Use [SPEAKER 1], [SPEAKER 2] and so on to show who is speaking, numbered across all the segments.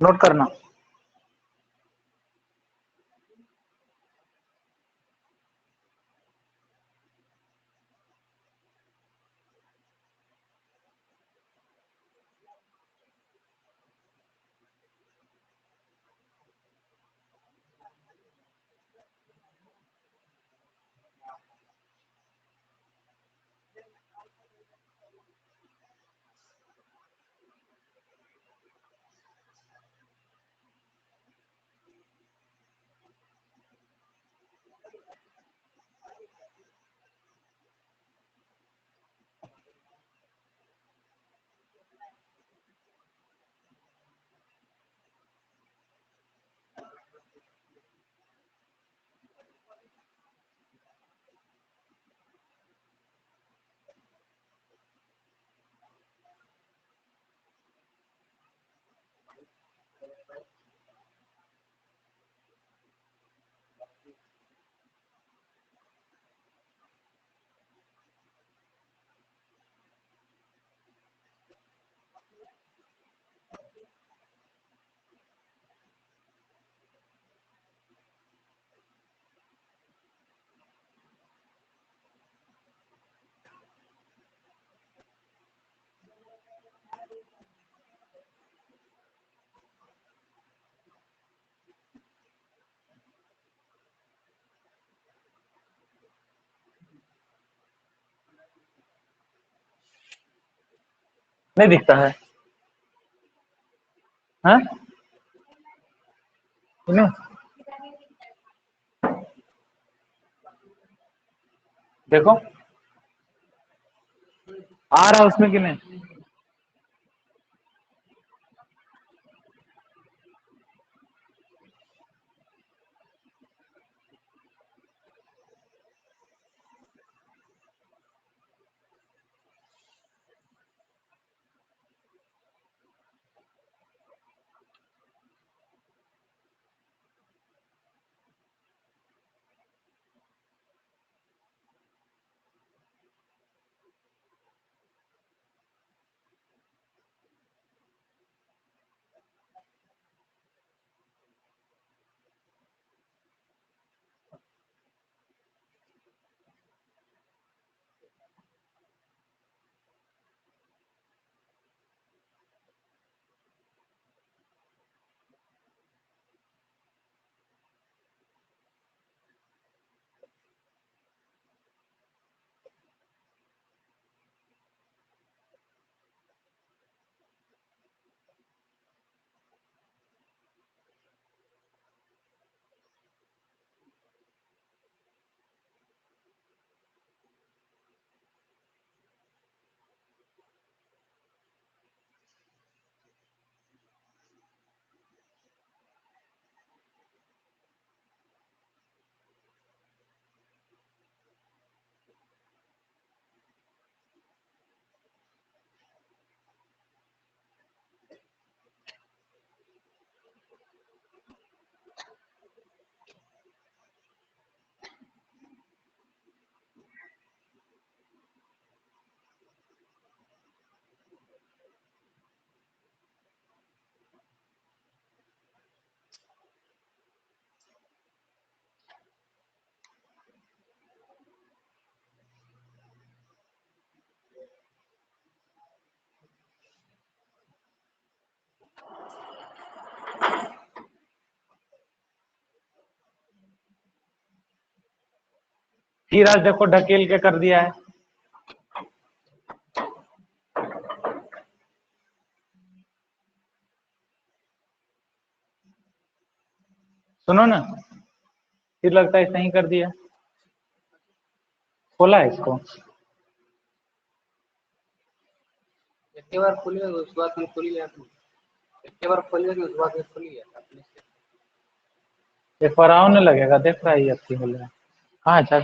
[SPEAKER 1] Note करना। नहीं दिखता है। हाँ नहीं, देखो आ रहा है उसमें कि नहीं। धीरज देखो ढकेल के कर दिया है। सुनो ना, फिर लगता है सही कर दिया। खोला है इसको,
[SPEAKER 2] एक बार खोलिए उस बाद में खोलिए, एक बार खोलिए उस बाद में खोलिए अपने से।
[SPEAKER 1] एक बार आओ न लगेगा, देख रहा है अच्छी हो रहा है। हाँ अच्छा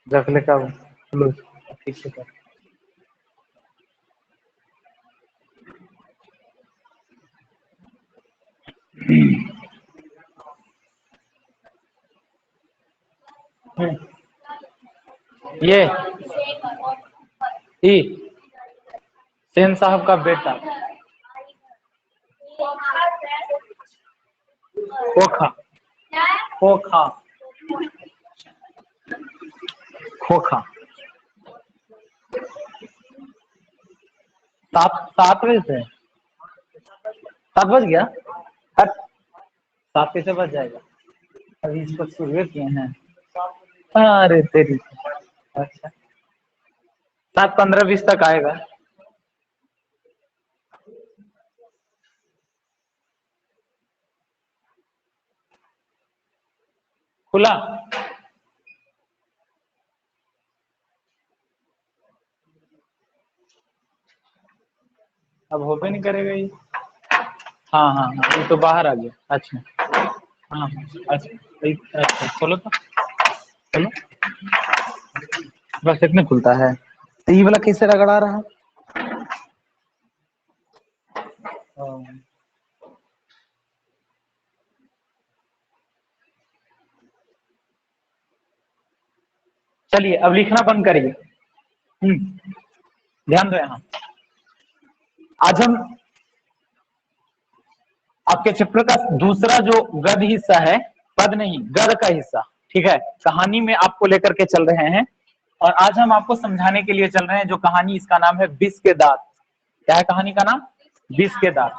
[SPEAKER 1] रख ले का ठीक से कर। ये ई सेन साहब का बेटा खोखा खोखा खोखा 7 बजे से 7 बज गया। हट 7 कैसे बज जाएगा, अभी इसको शुरू किए हैं। अरे तेरी, अच्छा 7:15-20 तक आएगा। खुला अब होबे नहीं करेगा ये। हाँ हाँ हाँ ये तो बाहर आ गया। अच्छा हाँ अच्छा खोलो तो, चलो बस इतने खुलता है। तो ये वाला कैसे रगड़ा रहा है। चलिए अब लिखना बंद करिए। ध्यान दो यहाँ। आज हम आपके चैप्टर का दूसरा जो गद हिस्सा है, पद नहीं गद का हिस्सा, ठीक है, कहानी में आपको लेकर के चल रहे हैं। और आज हम आपको समझाने के लिए चल रहे हैं जो कहानी, इसका नाम है विष के दांत। क्या है कहानी का नाम? विष के दांत।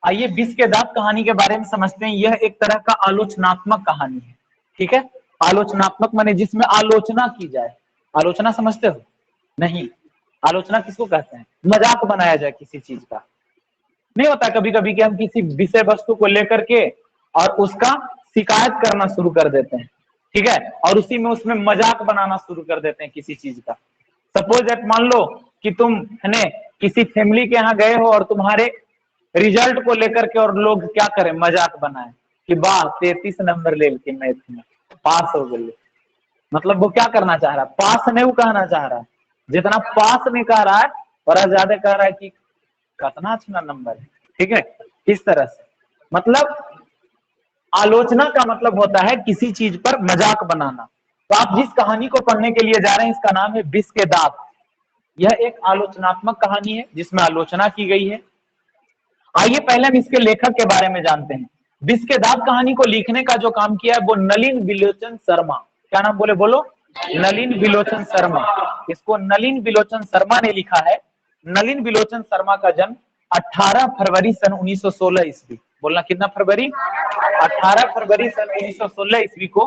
[SPEAKER 1] आइए विष के दांत कहानी के बारे में समझते हैं। यह एक तरह का आलोचनात्मक कहानी है, ठीक है। आलोचनात्मक माने जिसमें आलोचना की जाए। आलोचना समझते हो? नहीं, आलोचना किसको कहते हैं? मजाक बनाया जाए किसी चीज का। नहीं होता कभी कभी कि हम किसी विषय वस्तु को लेकर के और उसका शिकायत करना शुरू कर देते हैं, ठीक है, और उसी में उसमें मजाक बनाना शुरू कर देते हैं किसी चीज का। सपोज दैट मान लो कि तुम है ने किसी फैमिली के यहाँ गए हो और तुम्हारे रिजल्ट को लेकर के और लोग क्या करें, मजाक बनाए कि वाह 33 नंबर ले के मैथ में पास हो गए। मतलब वो क्या करना चाह रहा है? पास नहीं वो कहना चाह रहा है, जितना पास नहीं कह रहा है और ज्यादा कह रहा है कि कितना अच्छा नंबर है, ठीक है। इस तरह से मतलब आलोचना का मतलब होता है किसी चीज पर मजाक बनाना। तो आप जिस कहानी को पढ़ने के लिए जा रहे हैं इसका नाम है विष के दांत। यह एक आलोचनात्मक कहानी है जिसमें आलोचना की गई है। आइए पहले हम इसके लेखक के बारे में जानते हैं। विष के दांत कहानी को लिखने का जो काम किया है वो नलिन बिलोचन शर्मा। क्या नाम बोले बोलो? नलिन बिलोचन शर्मा। इसको नलिन बिलोचन शर्मा ने लिखा है। नलिन बिलोचन शर्मा का जन्म 18 फरवरी सन 1916 ईस्वी। बोलना कितना फरवरी? 18 फरवरी सन 1916 ईस्वी को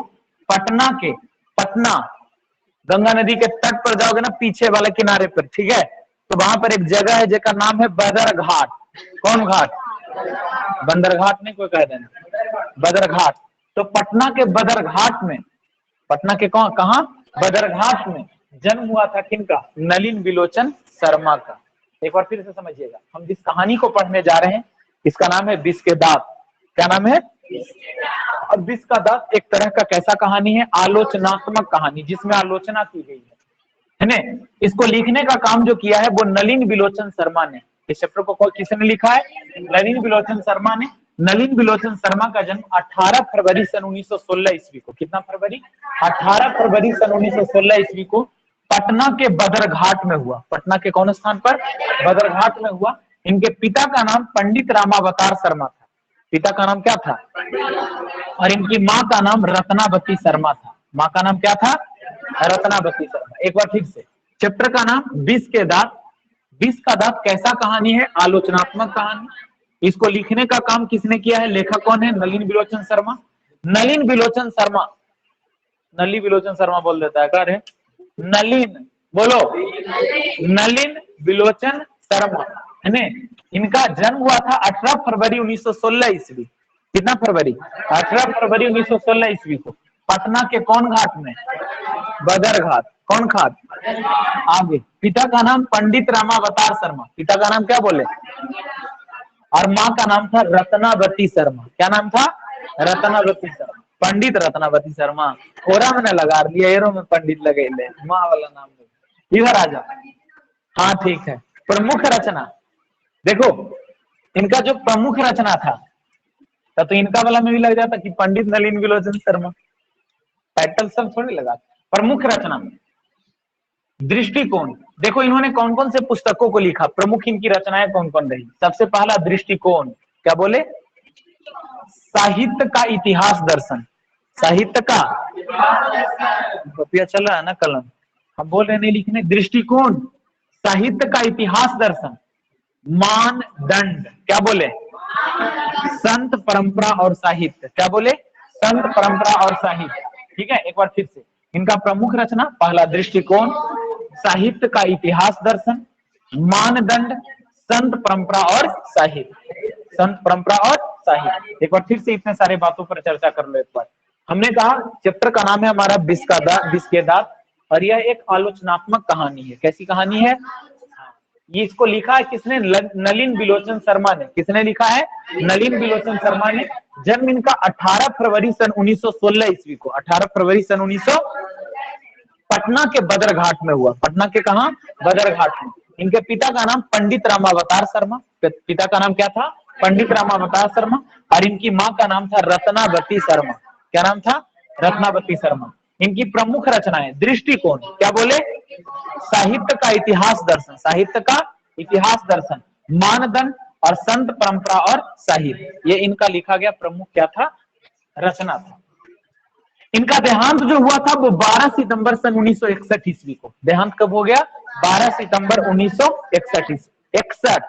[SPEAKER 1] पटना के, पटना गंगा नदी के तट पर जाओगे ना, पीछे वाले किनारे पर, ठीक है, तो वहां पर एक जगह है जिसका नाम है बदर घाट। कौन घाट? बंदर घाट नहीं कोई कह देना, बदर घाट। तो पटना के बदर घाट में, पटना के कहा बदर घाट में जन्म हुआ था किनका? नलिन बिलोचन शर्मा का। एक बार फिर से समझिएगा, हम जिस कहानी को पढ़ने जा रहे हैं इसका नाम है विष के दांत। क्या नाम है? और विष का दांत एक तरह का कैसा कहानी है? आलोचनात्मक कहानी जिसमें आलोचना की गई है ना। इसको लिखने का काम जो किया है वो नलिन बिलोचन शर्मा ने। इस चैप्टर को किसने लिखा है? नलिन बिलोचन शर्मा ने। नलिन बिलोचन शर्मा का जन्म 18 फरवरी सन 1916 ईस्वी को, कितना फरवरी? 18 फरवरी सन 1916 ईस्वी को पटना के बदर घाट में हुआ। पटना के कौन स्थान पर? बदर घाट में हुआ। इनके पिता का नाम पंडित रामावतार शर्मा था। पिता का नाम क्या था? और इनकी माँ का नाम रत्नावती शर्मा था। माँ का नाम क्या था? रत्नावती शर्मा। एक बार ठीक से, चैप्टर का नाम विष के दांत। विष का दांत कैसा कहानी है? आलोचनात्मक कहानी। इसको लिखने का काम किसने किया है? लेखक कौन है? नलिन बिलोचन शर्मा। नलिन बिलोचन शर्मा नली विलोचन शर्मा बोल देता है, कह रहे नलिन, बोलो नलिन विलोचन शर्मा है ना। इनका जन्म हुआ था 18 फरवरी 1916 ईस्वी। कितना फरवरी? 18 फरवरी 1916 ईस्वी को पटना के कौन घाट में? बदर घाट। कौन घाट? आगे। पिता का नाम पंडित रामावतार शर्मा। पिता का नाम क्या बोले? और माँ का नाम था रत्नावती शर्मा। क्या नाम था? रत्नावती शर्मा। पंडित रत्नावती शर्मा। थोड़ा मैंने लगा लिया, एरो में पंडित लगे ले, माँ वाला नाम नहीं। इधर आ जाओ। हाँ ठीक है। प्रमुख रचना देखो, इनका जो प्रमुख रचना था तो इनका वाला में भी लग जाता कि पंडित नलिन विलोचन शर्मा, टाइटल सब थोड़ी लगा। प्रमुख रचना दृष्टिकोण, देखो इन्होंने कौन कौन से पुस्तकों को लिखा, प्रमुख इनकी रचनाएं कौन कौन रही। सबसे पहला दृष्टिकोण, क्या बोले? साहित्य का इतिहास दर्शन। साहित्य का कॉपिया चल रहा है ना, कलम हम बोल रहे नहीं लिखने। दृष्टिकोण, साहित्य का इतिहास दर्शन, मानदंड, क्या बोले? संत परंपरा और साहित्य। क्या बोले? संत परंपरा और साहित्य। ठीक है, एक बार फिर से इनका प्रमुख रचना, पहला दृष्टिकोण, साहित्य का इतिहास दर्शन, मानदंड, संत परंपरा और साहित्य। संत परंपरा और साहित्य। एक बार फिर से इतने सारे बातों पर चर्चा कर लो एक बार। हमने कहा चैप्टर का नाम है हमारा बिस के दांत, और यह एक आलोचनात्मक कहानी है। कैसी कहानी है? ये इसको लिखा है किसने? नलिन विलोचन शर्मा ने। किसने लिखा है? नलिन विलोचन शर्मा ने। जन्म इनका 18 फरवरी सन 1916 ईस्वी को, 18 फरवरी सन 1900 पटना के बदर घाट में हुआ। पटना के कहा? बदर घाट में। इनके पिता का नाम पंडित रामावतार शर्मा। पिता का नाम क्या था? पंडित रामावतार शर्मा। और इनकी माँ का नाम था रत्नावती शर्मा। क्या नाम था? रत्नावती शर्मा। इनकी प्रमुख रचनाएं, दृष्टिकोण, क्या बोले? साहित्य का इतिहास दर्शन। साहित्य का इतिहास दर्शन, मानदंड और संत परंपरा और साहित्य। ये इनका लिखा गया प्रमुख क्या था? रचना था। इनका देहांत जो हुआ था वो 12 सितंबर सन 1961 ईस्वी को। देहांत कब हो गया? 12 सितंबर 1961। 61,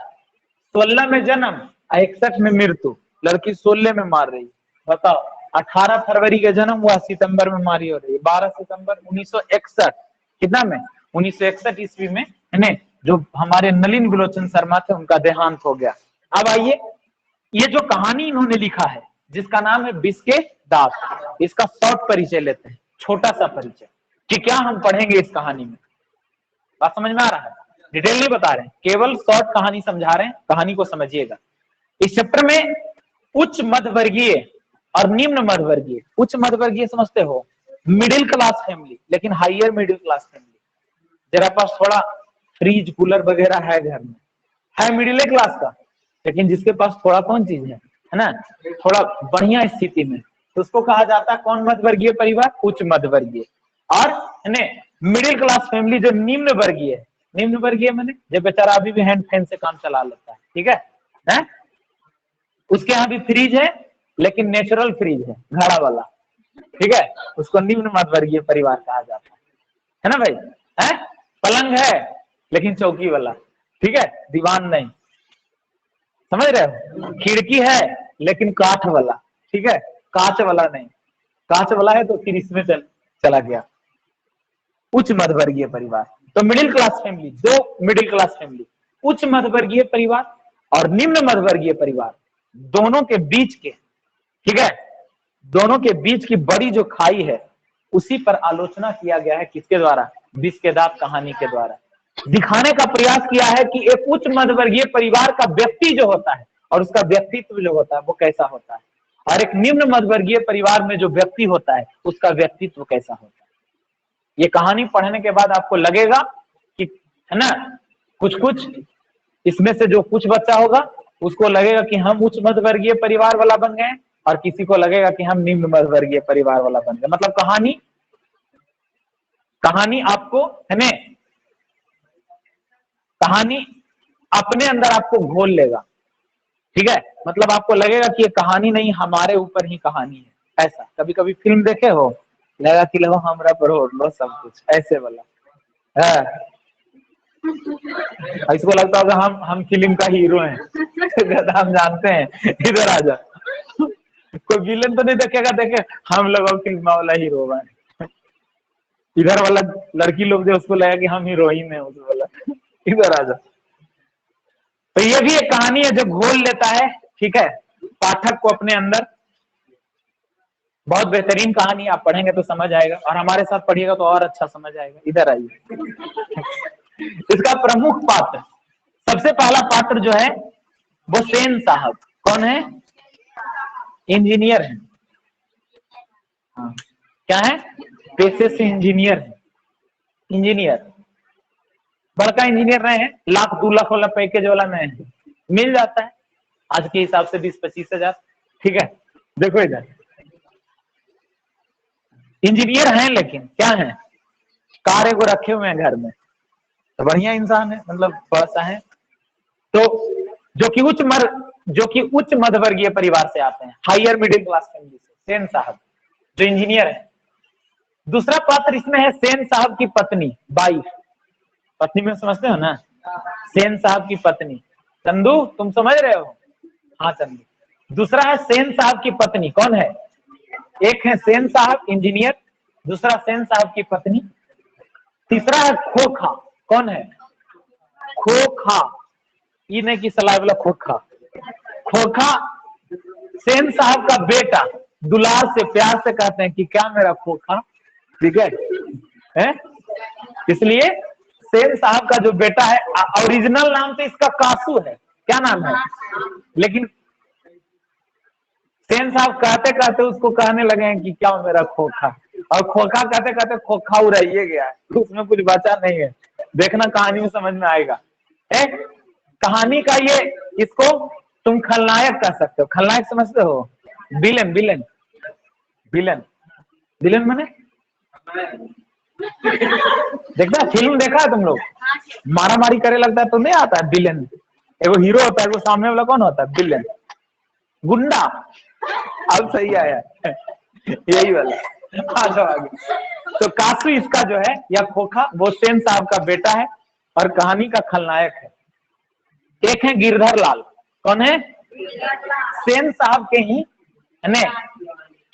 [SPEAKER 1] 16 में जन्म, 61 में मृत्यु। लड़की 16 में मार रही, बताओ। 18 फरवरी का जन्म हुआ, सितंबर में मारी हो रही। 12 सितंबर 1961, कितना में? 1961 ईस्वी में, है जो हमारे नलिन विलोचन शर्मा थे उनका देहांत हो गया। अब आइए, ये जो कहानी इन्होंने लिखा है जिसका नाम है बिस के दांत, इसका शॉर्ट परिचय लेते हैं, छोटा सा परिचय कि क्या हम पढ़ेंगे इस कहानी में। बात समझ में आ रहा है? डिटेल नहीं बता रहे, केवल शॉर्ट कहानी समझा रहे हैं, कहानी को समझिएगा। इस चैप्टर में उच्च मध्यवर्गीय और निम्न मध्यवर्गीय, उच्च मध्यवर्गीय समझते हो, मिडिल क्लास फैमिली, लेकिन हाइयर मिडिल क्लास फैमिली, जरा पास थोड़ा फ्रिज कूलर वगैरह है घर में, है मिडिल क्लास का, लेकिन जिसके पास थोड़ा कौन चीज है ना, थोड़ा बढ़िया स्थिति में, तो उसको कहा जाता है कौन मध्यवर्गीय परिवार? उच्च मध्यवर्गीय। और मिडिल क्लास फैमिली जो निम्न वर्गीय है, निम्न वर्गीय माने जो बेचारा अभी भी हैंड फैन से काम चला लेता है, ठीक है? उसके यहाँ भी फ्रिज है, लेकिन नेचुरल फ्रिज है, घड़ा वाला, ठीक है? उसको निम्न मध्यवर्गीय परिवार कहा जाता है ना भाई? है पलंग है लेकिन चौकी वाला, ठीक है, दीवान नहीं, समझ रहे हो? खिड़की है लेकिन काठ वाला, ठीक है, कांच वाला नहीं, कांच वाला है तो फिर इसमें चला गया। उच्च मध्यवर्गीय परिवार, तो मिडिल क्लास फैमिली, दो मिडिल क्लास फैमिली, उच्च मध्यवर्गीय परिवार और निम्न मध्यवर्गीय परिवार, दोनों के बीच के, ठीक है, दोनों के बीच की बड़ी जो खाई है उसी पर आलोचना किया गया है। किसके द्वारा? बिस के दांत कहानी के द्वारा दिखाने का प्रयास किया है कि एक उच्च मध्यवर्गीय परिवार का व्यक्ति जो होता है और उसका व्यक्तित्व जो होता है वो कैसा होता है, और एक निम्न मध्यवर्गीय परिवार में जो व्यक्ति होता है उसका व्यक्तित्व कैसा होता है। ये कहानी पढ़ने के बाद आपको लगेगा कि, है ना, कुछ कुछ इसमें से जो कुछ बच्चा होगा उसको लगेगा कि हम उच्च मध्यवर्गीय परिवार वाला बन गए, और किसी को लगेगा कि हम निम्न मध्यवर्गीय परिवार वाला बन गए। मतलब कहानी आपको, है ना, कहानी अपने अंदर आपको घोल लेगा, ठीक है? मतलब आपको लगेगा कि ये कहानी नहीं, हमारे ऊपर ही कहानी है। ऐसा कभी कभी फिल्म देखे हो, लगा कि लो हमरा पर हो लो सब कुछ, ऐसे वाला है। इसको लगता होगा हम फिल्म का हीरो हैं। हम जानते हैं, इधर आ जा। कोई विलन तो नहीं देखेगा, देखे हम लोग फिल्म वाला हीरो है, इधर वाला लड़की लोग जो उसको लगा कि हम हीरोइन है, उस वाला इधर आ जा। तो ये भी एक कहानी है जो घोल लेता है, ठीक है, पाठक को अपने अंदर। बहुत बेहतरीन कहानी, आप पढ़ेंगे तो समझ आएगा, और हमारे साथ पढ़िएगा तो और अच्छा समझ आएगा। इधर आइए। इसका प्रमुख पात्र, सबसे पहला पात्र जो है वो सेन साहब। कौन है? इंजीनियर है। हाँ, क्या है? पेशे से इंजीनियर है। इंजीनियर, बड़का इंजीनियर नहीं है, 1,00,000-2,00,000 वाला पैकेज वाला नहीं है, मिल जाता है आज के हिसाब से 20-25 हजार, ठीक है। देखो इधर इंजीनियर हैं, लेकिन क्या है, कार एगो रखे हुए हैं घर में, तो बढ़िया इंसान है, मतलब थोड़ा सा है। तो जो कि उच्च मध्यवर्गीय परिवार से आते हैं, हायर मिडिल क्लास फैमिली से, सेन साहब जो इंजीनियर है। दूसरा पात्र इसमें है सेन साहब की पत्नी, वाइफ। पत्नी में समझते हो ना, सेन साहब की पत्नी। चंदू तुम समझ रहे हो? हाँ चंदू। दूसरा है सेन साहब की पत्नी, कौन है? एक है सेन साहब इंजीनियर, दूसरा सेन साहब की पत्नी, तीसरा है खोखा। कौन है? खोखा, ये नहीं कि सलाह वाला खोखा। खोखा सेन साहब का बेटा, दुलार से प्यार से कहते हैं कि क्या मेरा खोखा, ठीक है? इसलिए सेन साहब का जो बेटा है, ओरिजिनल नाम तो इसका कासू है, क्या नाम है, लेकिन सेन साहब कहते कहते उसको कहने लगे हैं कि क्या मेरा खोखा, और खोखा कहते कहते खोखा उड़ाइए गया है, उसमें कुछ बचा नहीं है। देखना कहानी में समझ में आएगा। कहानी का ये, इसको तुम खलनायक कह सकते हो। खलनायक समझते हो? विलेन, विलेन, विलेन, विलेन माने देखना, फिल्म देखा है तुम लोग? मारा मारी करे लगता है तो नहीं आता है विलेन, एगो हीरो होता है, एगो सामने वाला कौन होता है? विलेन, गुंडा। अब सही आया यही वाला, आगे। तो कासू इसका जो है, या खोखा, वो सेन साहब का बेटा है और कहानी का खलनायक है। एक है गिरधर लाल। कौन है? सेन साहब के ही ने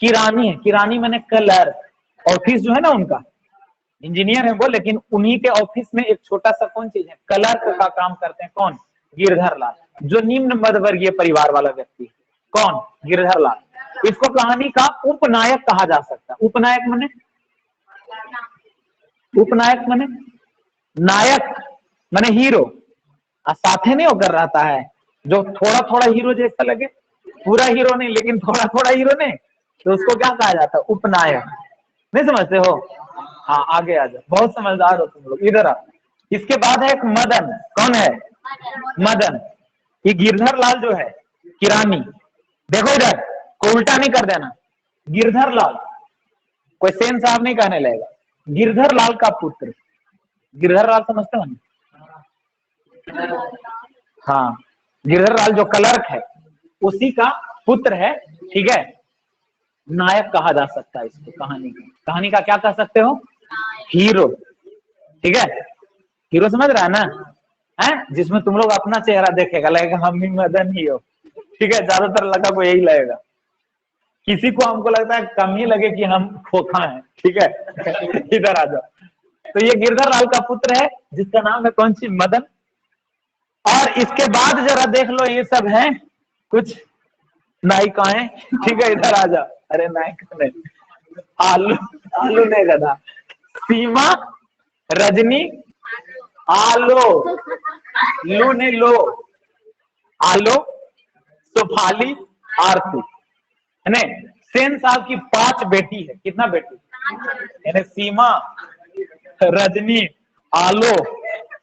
[SPEAKER 1] किरानी है, किरानी मैंने कलर, ऑफिस जो है ना उनका, इंजीनियर है वो, लेकिन उन्हीं के ऑफिस में एक छोटा सा कौन चीज है, क्लर्क का काम करते हैं। कौन? गिरधर लाल, जो निम्न मध्यवर्गीय परिवार वाला व्यक्ति है। कौन? गिरधर लाल। इसको कहानी का उपनायक कहा जा सकता है। उपनायक माने, उपनायक माने नायक माने हीरो, और साथे नहीं होकर रहता है, जो थोड़ा थोड़ा हीरो जैसा लगे, पूरा हीरो नहीं लेकिन थोड़ा थोड़ा हीरो नहीं, तो उसको क्या कहा जाता है? उपनायक। नहीं समझते हो? हाँ आगे आ जाओ, बहुत समझदार हो तुम लोग, इधर आओ। इसके बाद है एक मदन। कौन है? मदन। ये गिरधर लाल जो है किरानी, देखो इधर, को उल्टा नहीं कर देना। गिरधर लाल, कोई सेन साहब नहीं कहने लगेगा, गिरधर लाल का पुत्र। गिरधर लाल समझते हो? हाँ, गिरधर लाल जो क्लर्क है उसी का पुत्र है, ठीक है। नायक कहा जा सकता है इसको, कहानी का क्या कह सकते हो? हीरो, ठीक है। हीरो समझ रहा है ना, है जिसमें तुम लोग अपना चेहरा देखेगा, लगेगा हम ही मदन ही हो, ठीक है। ज्यादातर लड़का को यही लगेगा, किसी को हमको लगता है कम ही लगे कि हम खोखा हैं, ठीक है। इधर आ जाओ। तो ये गिरधर लाल का पुत्र है जिसका नाम है कौन सी? मदन। और इसके बाद जरा देख लो, ये सब हैं कुछ नायिकाएं, ठीक है। इधर आ जा। अरे नायिका नहीं, आलू, आलू नहीं गधा, सीमा, रजनी, आलो, लो ने लो, आलो, सुफाली, आरती, है ना। सेन साहब की 5 बेटी है। कितना बेटी? यानी सीमा, रजनी, आलो,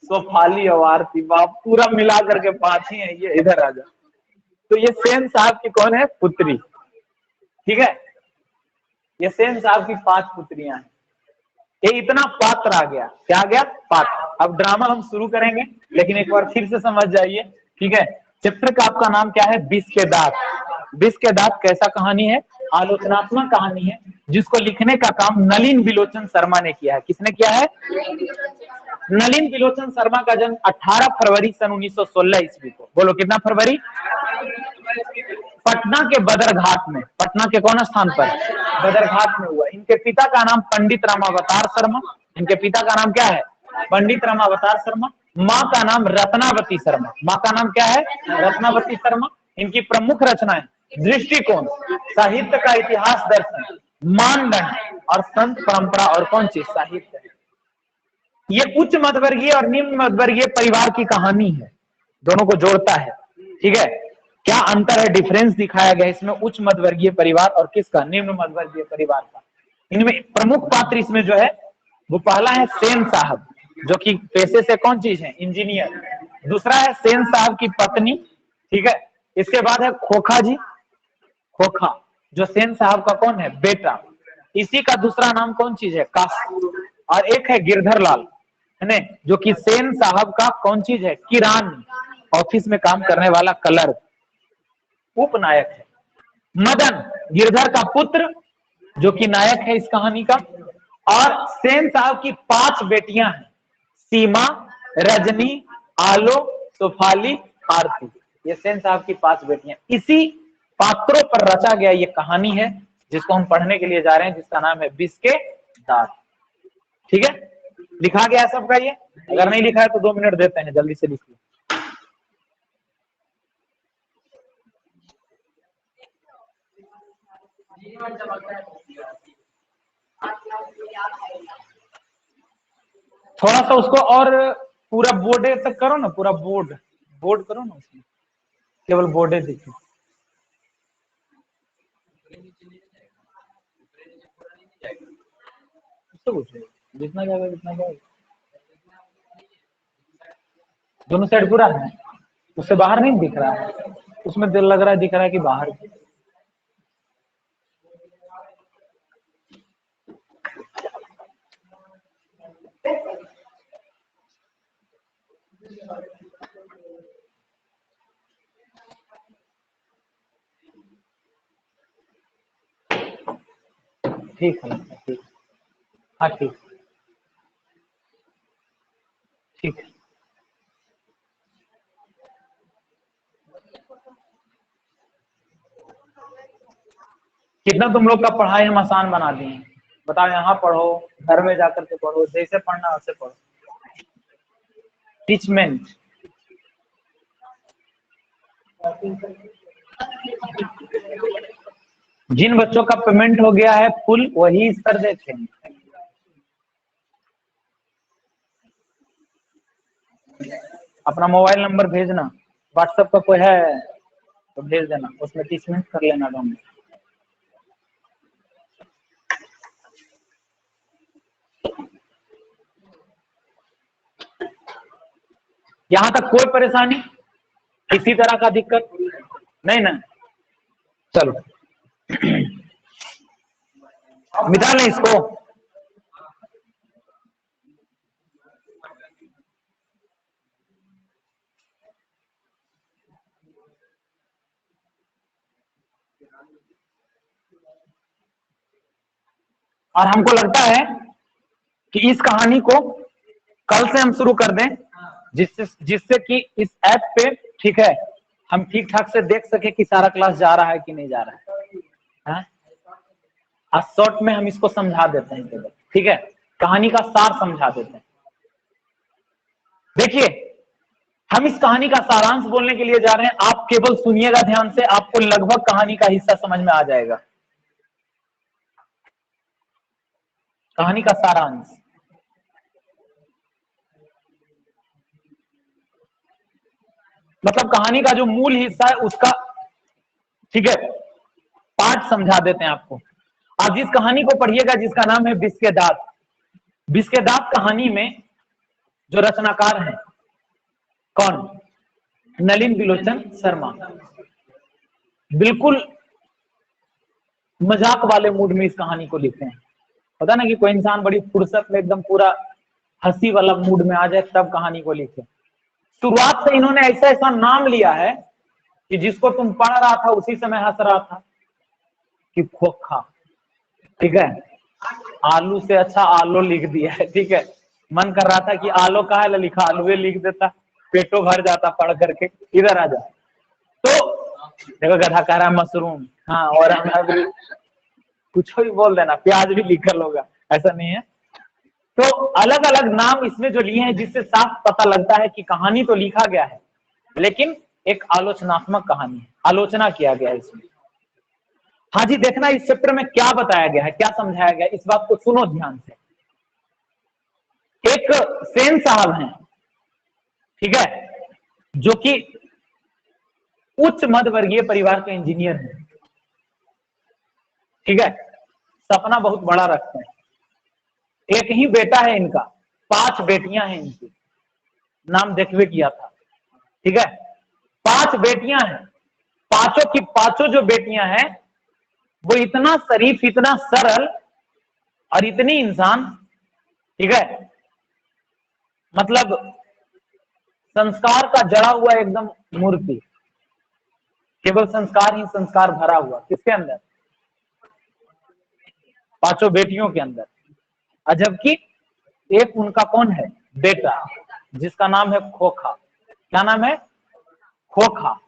[SPEAKER 1] सुफाली और आरती, बाप पूरा मिला करके 5 ही है ये। इधर आ जा। तो ये सेन साहब की कौन है? पुत्री, ठीक है। ये सेन साहब की 5 पुत्रियां हैं। ये इतना पात्र आ गया, क्या आ गया? पात्र। अब ड्रामा हम शुरू करेंगे, लेकिन एक बार फिर से समझ जाइए, ठीक है। चैप्टर का आपका नाम क्या है? विष के दांत। विष के दांत कैसा कहानी है? आलोचनात्मक कहानी है, जिसको लिखने का काम नलिन बिलोचन शर्मा ने किया है। किसने किया है? नलिन बिलोचन शर्मा का जन्म 18 फरवरी सन 1916 ईस्वी को। बोलो कितना फरवरी? पटना के बदरघाट में। पटना के कौन स्थान पर? बदरघाट में हुआ। इनके पिता का नाम पंडित रामावतार शर्मा, इनके पिता का नाम क्या है? पंडित रामावतार शर्मा। माँ का नाम रत्नावती शर्मा, माँ का नाम क्या है? रत्नावती शर्मा। इनकी प्रमुख रचनाएं दृष्टिकोण, साहित्य का इतिहास दर्शन, मानदंड और संत परंपरा और कौन चीज? साहित्य है। ये उच्च मध्यवर्गीय और निम्न मध्यवर्गीय परिवार की कहानी है, दोनों को जोड़ता है। ठीक है, क्या अंतर है, डिफरेंस दिखाया गया इसमें उच्च मध्यवर्गीय परिवार और किसका? निम्न मध्यवर्गीय परिवार का। इनमें प्रमुख पात्र इसमें जो है वो पहला है सेन साहब, जो कि पेशे से कौन चीज है? इंजीनियर। दूसरा है सेन साहब की पत्नी, ठीक है। इसके बाद है खोखा जी, खोखा जो सेन साहब का कौन है? बेटा। इसी का दूसरा नाम कौन चीज है? काशी। और एक है गिरधर लाल, है ना, जो कि सेन साहब का कौन चीज है? किरान, ऑफिस में काम करने वाला क्लर्क, उपनायक है। मदन गिरधर का पुत्र, जो कि नायक है इस कहानी का। और सेन साहब की 5 बेटियां हैं, सीमा, रजनी, आलो, सुफाली, आरती। ये सेन साहब की 5 बेटियां। इसी पात्रों पर रचा गया ये कहानी है जिसको हम पढ़ने के लिए जा रहे हैं, जिसका नाम है बिस के दांत। ठीक है, लिखा गया है सबका ये? अगर नहीं लिखा है तो 2 मिनट देते हैं, जल्दी से लिख लो। थोड़ा सा उसको और पूरा बोर्डे तक करो ना, पूरा बोर्ड बोर्ड करो ना, उसमें केवल बोर्डे दिखे। जितना जाएगा जितना जाएगा, दोनों साइड पूरा है, उससे बाहर नहीं दिख रहा है, उसमें दिल लग रहा है, दिख रहा है कि बाहर। ठीक है, ठीक, हाँ ठीक, ठीक है। कितना तुम लोग का पढ़ाई हम आसान बना दिए हैं, बताओ। यहाँ पढ़ो, घर में जाकर के पढ़ो, जैसे पढ़ना वैसे पढ़ो। टीचमेंट, जिन बच्चों का पेमेंट हो गया है फुल, वही कर देते हैं। अपना मोबाइल नंबर भेजना, व्हाट्सएप का कोई है तो भेज देना, उसमें टीचमेंट कर लेना डाउनलोड। यहां तक कोई परेशानी, किसी तरह का दिक्कत नहीं ना? चलो मिटा लें इसको। और हमको लगता है कि इस कहानी को कल से हम शुरू कर दें, जिससे कि इस ऐप पे, ठीक है, हम ठीक ठाक से देख सके कि सारा क्लास जा रहा है कि नहीं जा रहा है। आज शॉर्ट में हम इसको समझा देते हैं केवल, ठीक है, कहानी का सार समझा देते हैं। देखिए, हम इस कहानी का सारांश बोलने के लिए जा रहे हैं, आप केवल सुनिएगा ध्यान से, आपको लगभग कहानी का हिस्सा समझ में आ जाएगा। कहानी का सारांश, मतलब कहानी का जो मूल हिस्सा है उसका, ठीक है, पार्ट समझा देते हैं आपको। आप जिस कहानी को पढ़िएगा जिसका नाम है बिस के दांत, बिस के दांत कहानी में जो रचनाकार हैं कौन? नलिन बिलोचन शर्मा। बिल्कुल मजाक वाले मूड में इस कहानी को लिखते हैं। पता ना कि कोई इंसान बड़ी फुर्सत में एकदम पूरा हंसी वाला मूड में आ जाए तब कहानी को लिखे। शुरुआत से इन्होंने ऐसा ऐसा नाम लिया है कि जिसको तुम पढ़ रहा था उसी समय हंस रहा था, कि खोखा, ठीक है, आलू से अच्छा आलो लिख दिया है, ठीक है। मन कर रहा था कि आलो कहा है लिखा, आलूए लिख देता, पेटो भर जाता पढ़ करके। इधर आ जा, तो देखो गधा कह रहा है मशरूम, हाँ, और कुछ भी बोल देना, प्याज भी लिखल होगा, ऐसा नहीं है। तो अलग अलग नाम इसमें जो लिए हैं, जिससे साफ पता लगता है कि कहानी तो लिखा गया है, लेकिन एक आलोचनात्मक कहानी है, आलोचना किया गया है इसमें। हाँ जी, देखना इस चैप्टर में क्या बताया गया है, क्या समझाया गया है, इस बात को सुनो ध्यान से। एक सेन साहब हैं, ठीक है, जो कि उच्च मध्य वर्गीय परिवार के इंजीनियर हैं, ठीक है, सपना बहुत बड़ा रखते हैं। एक ही बेटा है इनका, 5 बेटियां हैं इनकी, नाम देखवे किया था, ठीक है। 5 बेटियां हैं, पांचों की पांचों जो बेटियां हैं वो इतना शरीफ, इतना सरल और इतनी इंसान, ठीक है, मतलब संस्कार का जड़ा हुआ एकदम मूर्ति, केवल संस्कार ही संस्कार भरा हुआ, किसके अंदर? पांचों बेटियों के अंदर। और जबकि एक उनका कौन है? बेटा, जिसका नाम है खोखा। क्या नाम है? खोखा।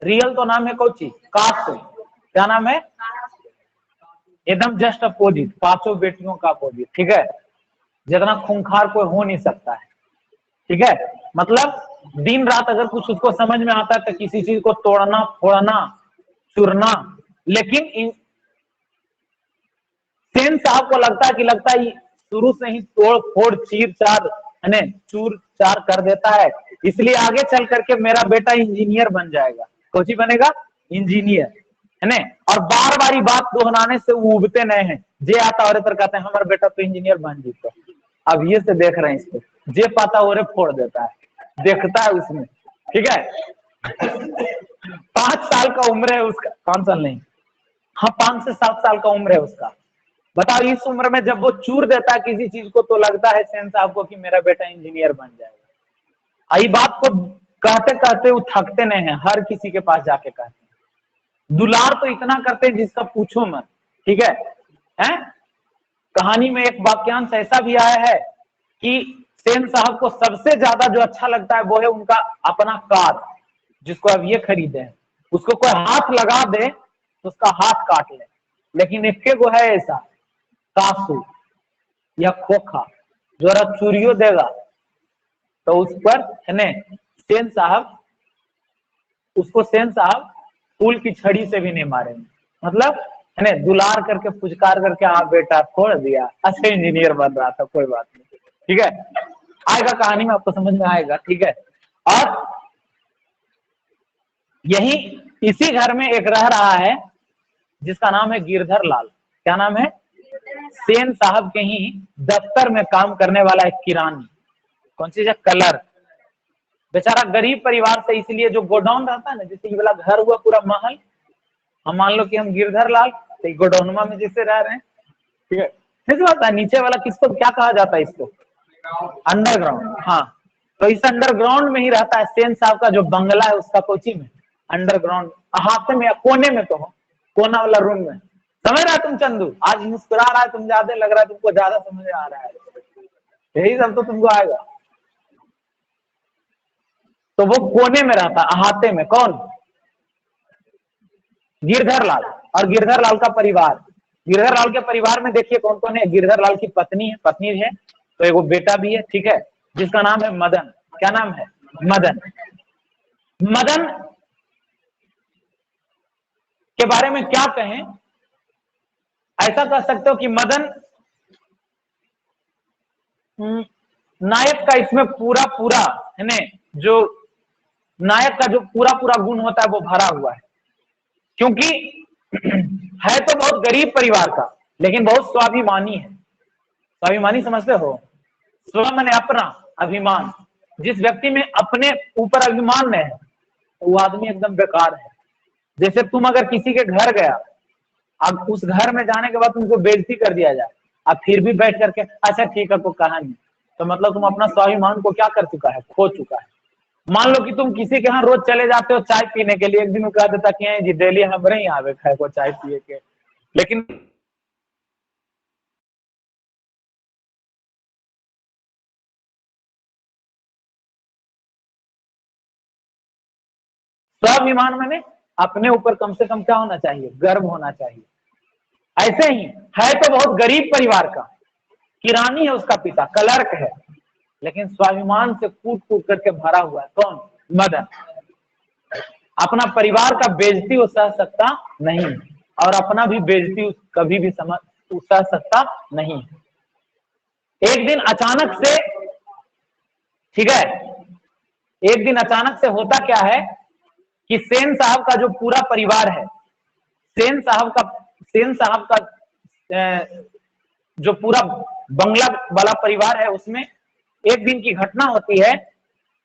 [SPEAKER 1] रियल तो नाम है कौची? कासु। क्या नाम है? एकदम जस्ट अपोजिट, पांचों बेटियों का अपोजिट, ठीक है। जितना खूंखार कोई हो नहीं सकता है, ठीक है। मतलब दिन रात अगर कुछ उसको समझ में आता है तो किसी चीज को तोड़ना, फोड़ना, चुरना। लेकिन सेन साहब को लगता है शुरू से ही तोड़ फोड़, चीर चार, है चूर चार कर देता है, इसलिए आगे चल करके मेरा बेटा इंजीनियर बन जाएगा। कौची बनेगा? इंजीनियर, है ना। और बार बार बात दोहराने से वो उबते नहीं है, जे आता और पर कहते हैं हमारा बेटा तो इंजीनियर बन जीता। अब ये से देख रहे हैं इसको, जे पाता और फोड़ देता है, देखता है उसमें, ठीक है। 5 साल का उम्र है उसका, 5 साल नहीं, हाँ 5 से 7 साल का उम्र है उसका। बताओ इस उम्र में जब वो चूर देता है किसी चीज को, तो लगता है सेन साहब को कि मेरा बेटा इंजीनियर बन जाएगा। आई बात को कहते कहते वो थकते नहीं है, हर किसी के पास जाके कहते हैं। दुलार तो इतना करते हैं जिसका पूछो मत, ठीक है, हैं? कहानी में एक वाक्यांश ऐसा भी आया है कि सेन साहब को सबसे ज्यादा जो अच्छा लगता है वो है उनका अपना कार, जिसको अब ये खरीदे हैं। उसको कोई हाथ लगा दे तो उसका हाथ काट ले, लेकिन एक वो है ऐसा कासू या खोखा, जो अगर चूरियो देगा तो उस पर, है ने, सेन साहब उसको सेन साहब फूल की छड़ी से भी नहीं मारेंगे। मतलब, है ने, दुलार करके फुचकार करके, हाँ बेटा छोड़ दिया, अच्छे इंजीनियर बन रहा था, कोई बात नहीं, ठीक है। आएगा कहानी में, आपको समझ में आएगा, ठीक है। और यही इसी घर में एक रह रहा है जिसका नाम है गिरधर लाल। क्या नाम है? सेन साहब के ही दफ्तर में काम करने वाला एक किरानी, कौन सी है? कलर। बेचारा गरीब परिवार से, इसलिए जो गोडाउन रहता है ना, जैसे ये वाला घर हुआ पूरा महल, हम मान लो कि हम गिरधर लाल तो गोडाउनमा में जिससे रह रहे हैं, ठीक है। नहीं बात है, नीचे वाला किसको क्या कहा जाता है? इसको अंडरग्राउंड। हाँ, तो इस अंडरग्राउंड में ही रहता है सेन साहब का जो बंगला है उसका, कोची में अंडरग्राउंड, हाथ में या कोने में, तो कोना वाला रूम में। समझ रहा है तुम चंदू? आज मुस्कुरा रहा है तुम, ज्यादा लग रहा है तुमको, ज्यादा समझ आ रहा है, यही सब तो तुमको आएगा। तो वो कोने में रहता, अहाते में। कौन? गिरधर लाल। और गिरधर लाल का परिवार, गिरधर लाल के परिवार में देखिए कौन कौन है। गिरधर लाल की पत्नी है, पत्नी है, तो एक वो बेटा भी है, ठीक है, जिसका नाम है मदन। क्या नाम है? मदन। मदन के बारे में क्या कहें, ऐसा कह सकते हो कि मदन नायक का इसमें पूरा पूरा, है ना, जो नायक का जो पूरा पूरा गुण होता है वो भरा हुआ है। क्योंकि है तो बहुत गरीब परिवार का, लेकिन बहुत स्वाभिमानी है। स्वाभिमानी समझते हो? स्व माने अपना, अभिमान। जिस व्यक्ति में अपने ऊपर अभिमान नहीं है वो आदमी एकदम बेकार है। जैसे तुम अगर किसी के घर गया, अब उस घर में जाने के बाद तुमको बेइज्जती कर दिया जाए, अब फिर भी बैठ करके अच्छा ठीक है, कोई कहा नहीं, तो मतलब तुम अपना स्वाभिमान को क्या कर चुका है? खो चुका है। मान लो कि तुम किसी के यहाँ रोज चले जाते हो चाय पीने के लिए, एक दिन कह देता कि जी डेली हमारे ही आवे खाए को चाय पिए के, लेकिन स्वाभिमान मैंने अपने ऊपर कम से कम क्या होना चाहिए? गर्व होना चाहिए। ऐसे ही है तो बहुत गरीब परिवार का, किरानी है उसका पिता, क्लर्क है, लेकिन स्वाभिमान से कूट कूट करके भरा हुआ है। कौन? मदन। अपना परिवार का बेइज्जती वो सह सकता नहीं, और अपना भी बेइज्जती कभी भी सह सकता नहीं। एक दिन अचानक से, ठीक है, एक दिन अचानक से होता क्या है कि सेन साहब का जो पूरा परिवार है, सेन साहब का जो पूरा बंगला वाला परिवार है, उसमें एक दिन की घटना होती है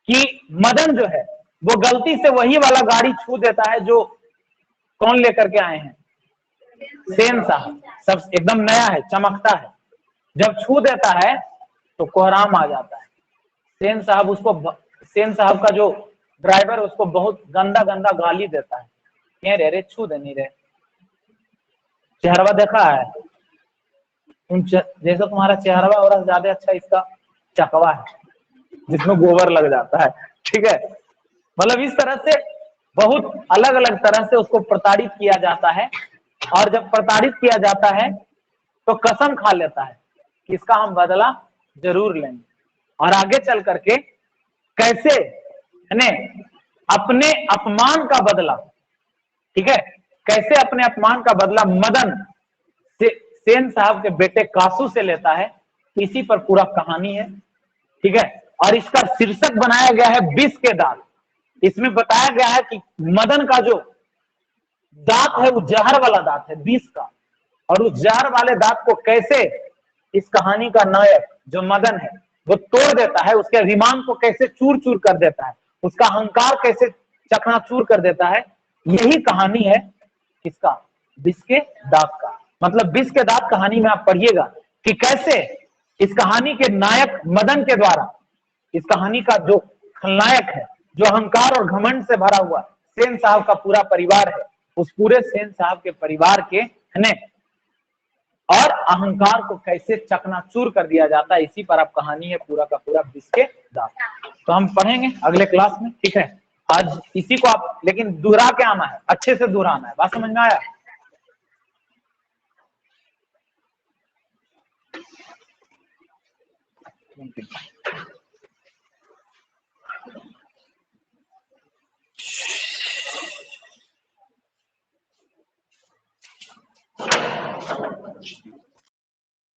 [SPEAKER 1] कि मदन जो है वो गलती से वही वाला गाड़ी छू देता है जो कौन लेकर के आए हैं, सेन साहब। सब एकदम नया है, चमकता है। जब छू देता है तो कोहराम आ जाता है। सेन साहब का जो ड्राइवर उसको बहुत गंदा गंदा गाली देता है, कह रे छू दे नहीं रे, चेहरवा देखा है जैसा तुम्हारा चेहरवा और ज्यादा अच्छा इसका चकवा है जिसमें गोबर लग जाता है। ठीक है, मतलब इस तरह से बहुत अलग अलग तरह से उसको प्रताड़ित किया जाता है, और जब प्रताड़ित किया जाता है तो कसम खा लेता है कि इसका हम बदला जरूर लेंगे। और आगे चल करके कैसे अपने अपमान का बदला, ठीक है, कैसे अपने अपमान का बदला मदन सेन साहब के बेटे कासू से लेता है, इसी पर पूरा कहानी है। ठीक है, और इसका शीर्षक बनाया गया है विष के दांत। इसमें बताया गया है कि मदन का जो दांत है वो जहर वाला दांत है, विष का, और उस जहर वाले दांत को कैसे इस कहानी का नायक जो मदन है वो तोड़ देता है, उसके अभिमान को कैसे चूर चूर कर देता है, उसका अहंकार कैसे चकनाचूर कर देता है, यही कहानी है किसका? विष के दांत का। मतलब विष के दांत कहानी में आप पढ़िएगा कि कैसे इस कहानी के नायक मदन के द्वारा इस कहानी का जो खलनायक है, जो अहंकार और घमंड से भरा हुआ सेन साहब का पूरा परिवार है, उस पूरे सेन साहब के परिवार के और अहंकार को कैसे चकनाचूर कर दिया जाता है, इसी पर आप कहानी है पूरा का पूरा विष के दांत। तो हम पढ़ेंगे अगले क्लास में। ठीक है, आज इसी को आप लेकिन दोहरा के आना है, अच्छे से दोहराना है। बात समझ में आया? Thank you.